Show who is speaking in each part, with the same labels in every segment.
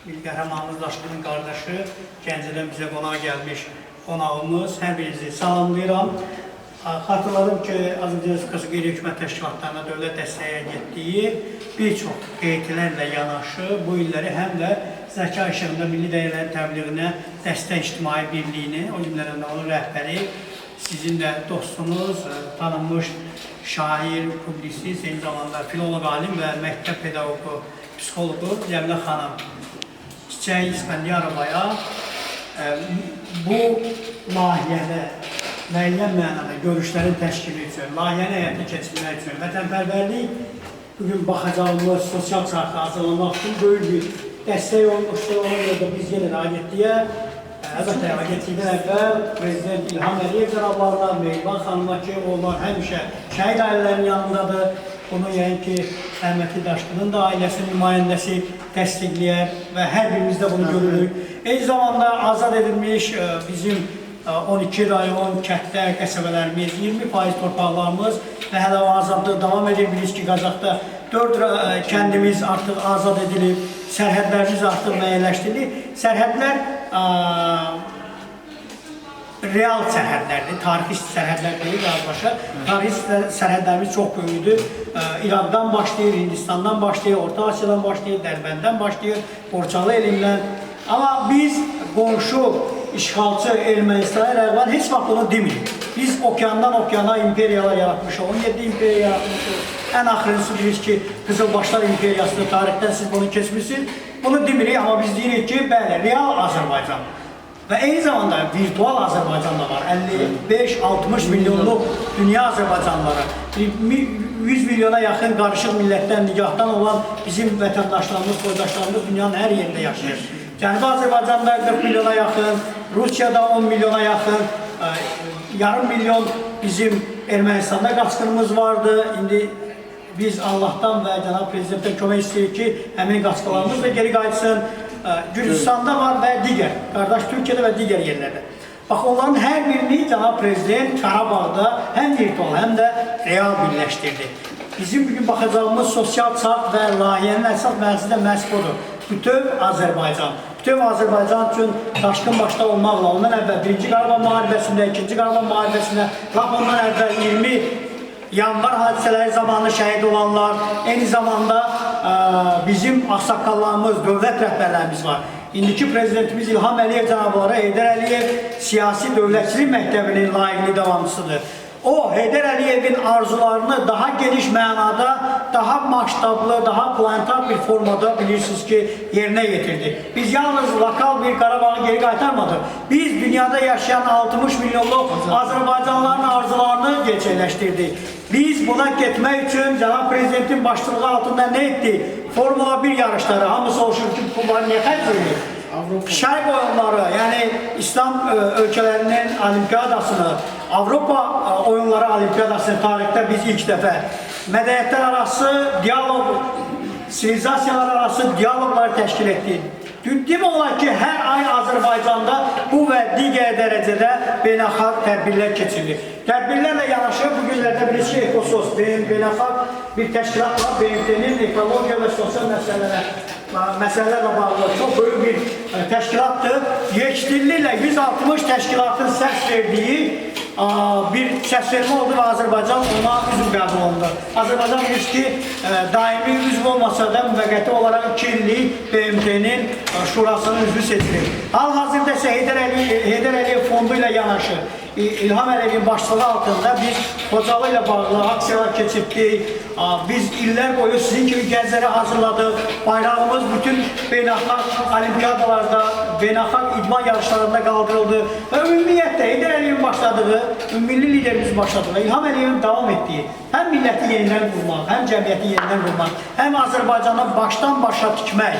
Speaker 1: bir qəhrəmanımız Daşqının qardaşı, Gəncədən bizə qonaq gəlmiş qonağımız. Hər birinizi salamlayıram. Xatırladım ki, Azərbaycan Respublikası qeyri-hökumət təşkilatlarına dövlət dəstəyə getdiyi bir çox qeydlərlə yanaşı bu illəri həm də Zəka işığında milli dəyərlərin təbliğinə dəstək ictimai birliyini, o cümlədən də onun rəhbəri, sizin də dostunuz, tanınmış şair, publisist, eyni zamanda filoloq alim və məktəb pedaqoqu, psixoloqu Cəmilə xanım Çiçək İsfəndiyarovaya bu layihədə müəyyən mənada görüşlərin təşkili üçün, layihəni həyata keçirmək üçün vətənpərvərlik bugün baxacağımız sosial çarxı hazırlamaq üçün böyük bir dəstək olmuşdur. Ona görə də biz yenə də agentliyə, əlbəttə agentlikdən əvvəl Prezident İlham Əliyev cənablarına, Mehriban xanıma ki, onlar həmişə şəhid ailələrinin yanındadır. Bunu yəni ki, Əhmədli Daşqının da ailəsinin nümayəndəsi təsdiqləyər və hər birimiz də bunu görürük. Eyni zamanda azad edilmiş bizim 12 rayon, kəndlər, qəsəbələrimiz, 20% torpaqlarımız və hələ o azadlığı davam edir. Bilirsiniz ki, Qazaxda 4 kəndimiz artıq azad edilib, sərhədlərimiz artıq müəyyənləşdirilib. Sərhədlər real sərhədlərdir, tarixi sərhədlər deyil, razılaşa. Tarixi sərhədlərimiz çox böyüdür. İraqdan başlayır, Hindistandan başlayır, Orta Asiyadan başlayır, Dərbəndən başlayır, Borçalı elindən. Amma biz qonşu işğalçı Ermənistana rəğbən heç vaxt bunu demirik. Biz okeandan okeana imperiyalar yaratmışıq, 17 imperiya yaratmışıq. Ən axırıncısı bilirik ki, Qızılbaşlar imperiyasıdır, tarixdən siz bunu keçmişsiniz. Bunu demirik, amma biz deyirik ki, bəli, real Azərbaycan. Və eyni zamanda virtual Azərbaycan da var. 55-60 milyonluq dünya Azərbaycanlıları, 100 milyona yaxın qarışıq millətdən, nigahdan olan bizim vətəndaşlarımız, soydaşlarımız dünyanın hər yerində yaşayır. Cənubi Azərbaycanda 40 milyona yaxın, Rusiyada 10 milyona yaxın, yarım milyon bizim Ermənistanda qaçqınımız vardı. İndi biz Allahdan və Cənab Prezidentdən kömək istəyirik ki, həmin qaçqılarımız da geri qayıtsın. Gürcüstanda var və digər, qardaş Türkiyədə və digər yerlərdə. Bax, onların hər birini Cənab Prezident Qarabağda həm virtual, həm də real birləşdirdi. Bizim bugün baxacağımız sosial çarx və layihənin əsas mərkəzi də məhz budur. Bütöv Azərbaycan. Bütöv Azərbaycan üçün Daşqın başda olmaqla, ondan əvvəl 1-ci Qarabağ müharibəsində, 2-ci Qarabağ müharibəsində, lap ondan əvvəl 20 yanvar hadisələri zamanı şəhid olanlar, eyni zamanda bizim ağsaqqallarımız, dövlət rəhbərlərimiz var. İndiki Prezidentimiz İlham Əliyev cənabları Heydər Əliyev siyasi dövlətçilik məktəbinin layiqli davamçısıdır. O, Heydər Əliyevin arzularını daha geniş mənada, daha maştablı, daha planetar bir formada bilirsiniz ki, yerinə getirdi. Biz yalnız lokal bir Qarabağı geri qaytarmadıq. Biz dünyada yaşayan 60 milyonluq Azərbaycanlıların arzularını gerçəkləşdirdik. Biz buna getmək üçün Cənab Prezidentin başçılığı altında nə etdik? Formula 1 yarışları, hamısı oluşur ki, bunları niyə xərcləyir? Şərq oyunları, yəni İslam ölkələrinin olimpiyadasını, Avropa oyunları olimpiyadasını tarixdə biz ilk dəfə mədəniyyətlər arası diyalog, sivilizasiyalar arası diyalogları təşkil etdik. Demək olar ki, hər ay Azərbaycanda bu və digər dərəcədə beynəlxalq tədbirlər keçirilir. Tədbirlərlə yanaşı bu günlərdə bilirsiniz ki, Ekosos, beynəlxalq bir təşkilat var, BMT-nin ekologiya və sosial məsələlərlə bağlı çox böyük bir təşkilatdır. Yekdilli ilə 160 təşkilatın səs verdiyi bir səsvermə oldu və Azərbaycan ona üzv qəbul olundu. Azərbaycan bilirsiniz ki, daimi üzv olmasa da müvəqqəti olaraq 2 illik BMT-nin şurasının üzvü seçilir. Hal-hazırda isə Heydər Əliyev fondu ilə yanaşı İlham Əliyevin başçılığı altında biz Xocalı ilə bağlı aksiyalar keçirdik. Biz illər boyu sizin kimi gəncləri hazırladıq. Bayrağımız bütün beynəlxalq olimpiyadalarda, beynəlxalq idman yarışlarında qaldırıldı. Və ümumiyyətlə Heydər Əliyevin başladığı, milli liderimiz başladığı, İlham Əliyevin davam etdiyi həm milləti yenidən qurmaq, həm cəmiyyəti yenidən qurmaq, həm Azərbaycanı başdan başa tikmək.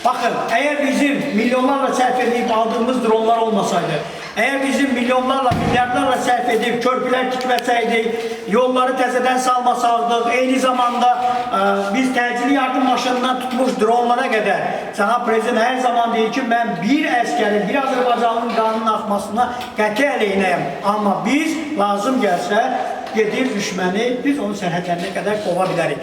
Speaker 1: Baxın, əgər bizim milyonlarla sərf edib aldığımız dronlar olmasaydı, əgər bizim milyonlarla, milyardlarla sərf edib körpülər tikməsəydik, yolları təzədən salmasaqdıq, eyni zamanda biz təcili yardım maşınından tutmuş dronlara qədər Cənab Prezident hər zaman deyir ki, mən bir əskərin, bir Azərbaycanın qanının axmasına qəti əleyhinəyəm. Amma biz lazım gəlsə gedir düşməni, biz onun sərhədlərinə qədər qova bilərik.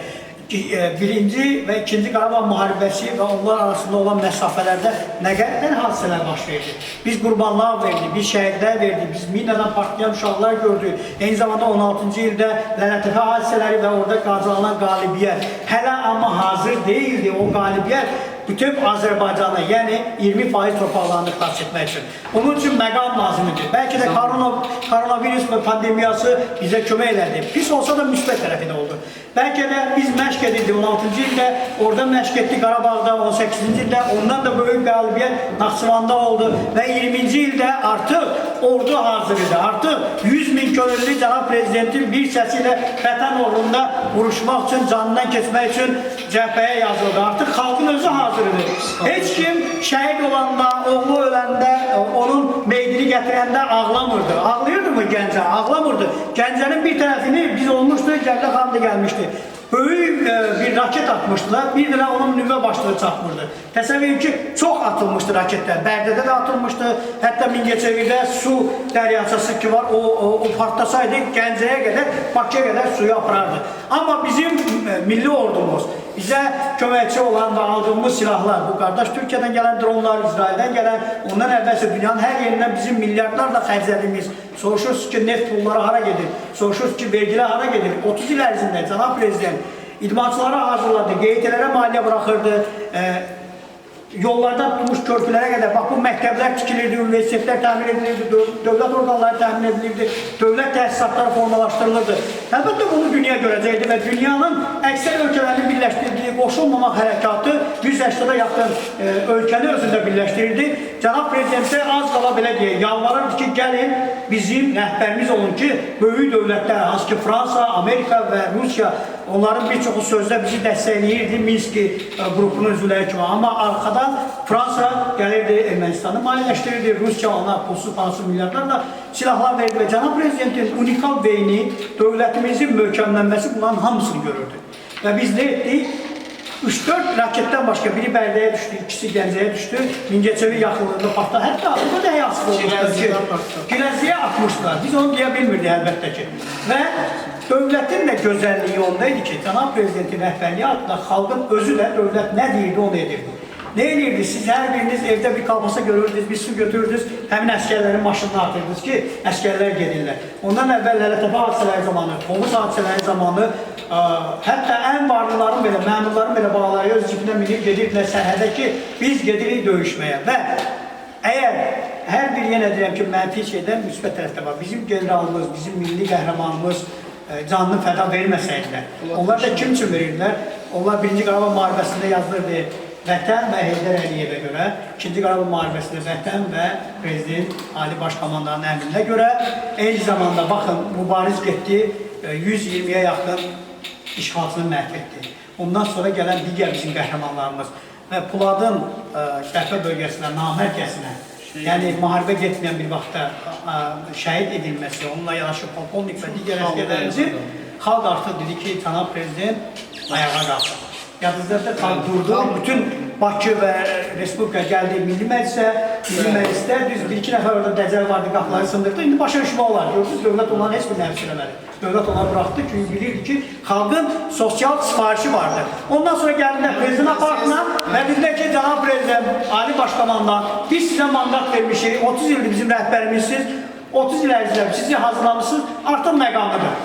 Speaker 1: Birinci ve ikinci Qarabağ müharibəsi və onlar arasında olan məsafələrdə nə qədər hadisələr baş verdi. Biz qurbanlar verdik, biz şəhidlər verdik, biz minadan partlayan uşaqlar gördük. Eyni zamanda 16-cı ildə Lələtəpə hadisələri və orada qazanılan qalibiyyət. Hələ amma hazır deyildi o qalibiyyət bütün Azərbaycanı, yəni 20% torpaqlarını xilas etmək üçün. Bunun üçün məqam lazımdır. Bəlkə də koronavirus və pandemiyası bizə kömək elədi. Pis olsa da müsbət tərəfi də oldu. Bəlkə də biz məşq edildi 16-cı ildə, orada məşq etdi Qarabağda 18-ci ildə, ondan da böyük qalibiyyət Naxçıvanda oldu və 20-ci ildə artıq ordu hazır idi. Artıq 100 min könüllü cənab prezidentin bir səsi ilə Vətən uğrunda vuruşmaq üçün, canından keçmək üçün cəbhəyə yazıldı. Artıq xalqın özü hazır idi. Heç kim şəhid olanda, oğlu öləndə, onun meydini gətirəndə ağlamırdı. Ağlayırdı mı Gəncə? Ağlamırdı. Gəncənin bir tərəfini biz olmuşdu, Gəncə xanım da gəlmişdi. Böyük bir raket atmışdılar, bir lira onun nüvə başlığı çatmırdı. Təsəvvür ki, çox atılmışdı raketlər. Bərdədə də atılmışdı, hətta Mingəçevirdə su dəryaçası ki var, o partlasaydı Gəncəyə qədər, Bakıya qədər suyu aparardı. Amma bizim milli ordumuz, bizə köməkçi olan və aldığımız silahlar, bu qardaş Türkiyədən gələn dronlar, İsraildən gələn, ondan əvvəlsə dünyanın hər yerindən bizim milyardlarla xərclədiyimiz, soruşursunuz ki, neft pulları hara gedir, soruşursunuz ki, vergilər hara gedir. 30 il ərzində cənab prezident idmançılara hazırladı, QET-lərə maliyyə buraxırdı, yollardan tutmuş körpülərə qədər, bax bu məktəblər tikilirdi, universitetlər təmin edilirdi, dövlət orqanları təmin edilirdi, dövlət təsisatları formalaşdırılırdı. Əlbəttə bunu dünya görəcəkdi və dünyanın əksər ölkələrini birləşdirdiyi qoşulmamaq hərəkatı 180-ə yaxın ölkəni özündə birləşdirirdi. Cənab prezidentə az qala belə deyə yalvarırdı ki, gəlin bizim rəhbərimiz olun ki, böyük dövlətlər, hansı ki Fransa, Amerika və Rusiya, onların bir çoxu sözdə bizi dəstəkləyirdi Minski qrupunun üzvləri kimi. Amma arxadan Fransa gəlirdi, Ermənistanı maliyyələşdirirdi, Rusiya ona pulsuz milyardlarla silahlar verdi və cənab prezidentin unikal beyni, dövlətimizin möhkəmlənməsi bunların hamısını görürdü. Və biz nə etdik? 3-4 raketdən başqa biri Bərdəyə düşdü, ikisi Gəncəyə düşdü, Mingəçevir yaxınlığında partladı. Hətta burada da həyasız olmuşdur ki, Giləziyə atmışdılar. Biz onu deyə bilmirdik əlbəttə ki. Və dövlətin də gözəlliyi onda idi ki, cənab prezidentin rəhbərliyi altında xalqın özü də dövlət nə deyirdi, onu edirdi. Ne edirdi? Siz hər biriniz evdə bir kalbasa görürdünüz, bir su götürürdünüz, həmin əskərlərin maşınına atırdınız ki, əskərlər gedirlər. Ondan əvvəl Lələtəpə hadisələri zamanı, Tovuz hadisələri zamanı, hətta ən varlıların belə, məmurların belə bağları öz cibinə minib gedirdilər sərhədə ki, biz gedirik döyüşməyə. Və əgər hər bir yenə deyirəm ki, mənfi şeydən müsbət tərəfdə var. Bizim generalımız, bizim milli qəhrəmanımız canını fəda verməsəydilər. Onlar da kim üçün verirdilər? Onlar 1-ci Qarabağ müharibəsində yazılırdı. Vətən və Heydər Əliyevə görə, 2-ci Qarabağ müharibəsində Vətən və Prezident Ali Baş Komandanın əmrinə görə, eyni zamanda baxın, mübariz getdi, 120-yə yaxın işğalçını məhv etdi. Ondan sonra gələn digər bizim qəhrəmanlarımız və Puladın Qəhvə bölgəsinə, namərkəsinə, yəni müharibə getməyən bir vaxtda şəhid edilməsi, onunla yanaşı polkovnik və digər əskərlərimizi xalq artıq dedi ki, cənab prezident ayağa qalsın. Yadınızda xalq durdu, bütün Bakı və Respublika gəldi Milli Məclisə, düz bir-iki nəfər orada dəcəl vardı, qapıları sındırdı. İndi başa düşmək olar, gördünüz, dövlət olan heç bir nəfs eləmədi. Dövlət ona bıraxdı, çünki bilirdi ki, xalqın sosial sifarişi vardı. Ondan sonra gəldilər prezident aparatına və dedilər ki, cənab prezident, Ali Baş Komandan, biz sizə mandat vermişik, 30 ildir bizim rəhbərimizsiz, 30 il ərzində sizi hazırlamışsınız, artıq məqamıdır.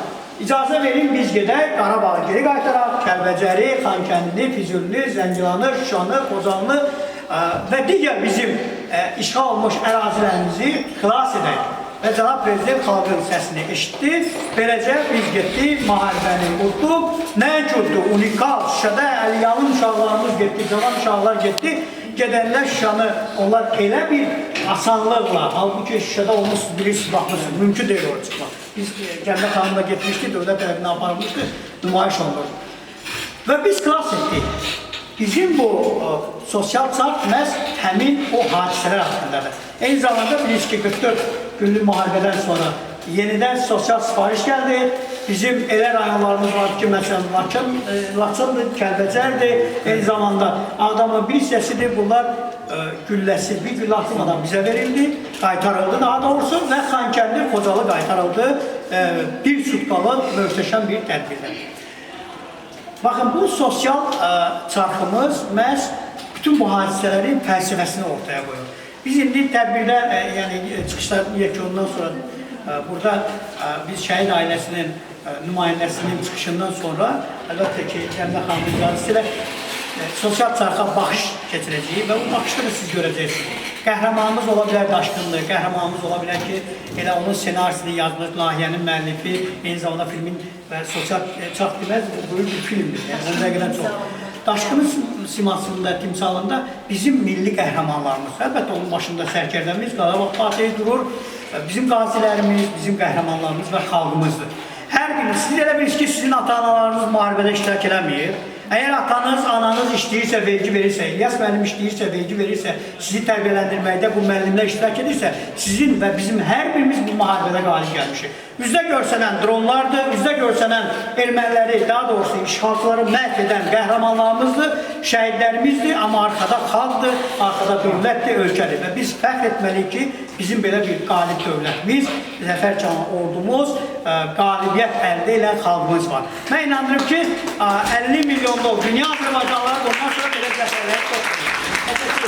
Speaker 1: İcazə verin, biz gedək, Qarabağı geri qaytaraq, Kəlbəcəri, Xankəndini, Füzulini, Zəngilanı, Şuşanı, Qozanlı və digər bizim işğal olmuş ərazilərimizi xilas edək. Və cənab prezident xalqın səsini eşitdi, beləcə biz getdik, müharibəni qurduq, nəinki qurduq, unikal, Şuşada Əliyanın uşaqlarımız getdi, cavan uşaqlar getdi, gedənlər Şuşanı, onlar elə bir asanlıqla, halbuki Şuşada olmuşsunuz, bilirsiniz, baxmışsınız, mümkün deyil oraya çıxmaq. Biz Gəncə xanımla getmişdik, dövlət tərəfindən aparılmışdı, nümayiş olunurdu. Və biz xilas etdik. Bizim bu sosial çarx məhz həmin o hadisələr haqqındadır. Eyni zamanda bilirsiniz ki, 44 günlük müharibədən sonra yenidən sosial sifariş gəldi. Bizim elə rayonlarımız var ki, məsələn, Laçındır, Kəlbəcərdir, eyni zamanda Ağdamın bir hissəsidir, bunlar gülləsi bir güllə atılmadan bizə verildi, qaytarıldı daha doğrusu və Xankəndi, Xocalı qaytarıldı bir sutkalı möhtəşəm bir tədbirlə. Baxın, bu sosial çarxımız məhz bütün bu hadisələrin fəlsəfəsini ortaya qoyur. Biz indi tədbirdə, yəni çıxışlar yekunundan sonra burada biz şəhid ailəsinin nümayəndəsinin çıxışından sonra əlbəttə ki, Cəmilə xanım icazəsi ilə sosial çarxa baxış keçirəcəyik və bu baxışda da siz görəcəksiniz. Qəhrəmanımız ola bilər Daşqındır, qəhrəmanımız ola bilər ki, elə onun senarisini yazmış, layihənin müəllifi, eyni zamanda filmin və sosial çarx deməz, böyük bir filmdir. Yəni, 10 dəqiqədən çox. Daşqının simasında, timsalında bizim milli qəhrəmanlarımız, əlbəttə onun başında sərkərdəmiz, Qarabağ Fatihi durur, bizim qazilərimiz, bizim qəhrəmanlarımız və xalqımızdır. Hər biriniz, siz elə bilirsiniz ki, sizin ata-analarınız müharibədə iştirak eləməyir. Əgər atanız, ananız işləyirsə, vergi verirsə, İlyas müəllim işləyirsə, vergi verirsə, sizi tərbiyələndirməkdə bu müəllimlər iştirak edirsə, sizin və bizim hər birimiz bu müharibədə qalib gəlmişik. Üzdə görsənən dronlardır, üzdə görsənən erməniləri, daha doğrusu işğalçıları məhv edən qəhrəmanlarımızdır, şəhidlərimizdir, amma arkada xalqdır, arkada dövlətdir, ölkədir və biz fəxr etməliyik ki, bizim belə bir qalib dövlətimiz, zəfərçan ordumuz, qalibiyyət əldə edən xalqımız var. Mən inandırım ki, 50 milyon dünya Azərbaycanlıları bundan sonra belə zəfərləri toxunur.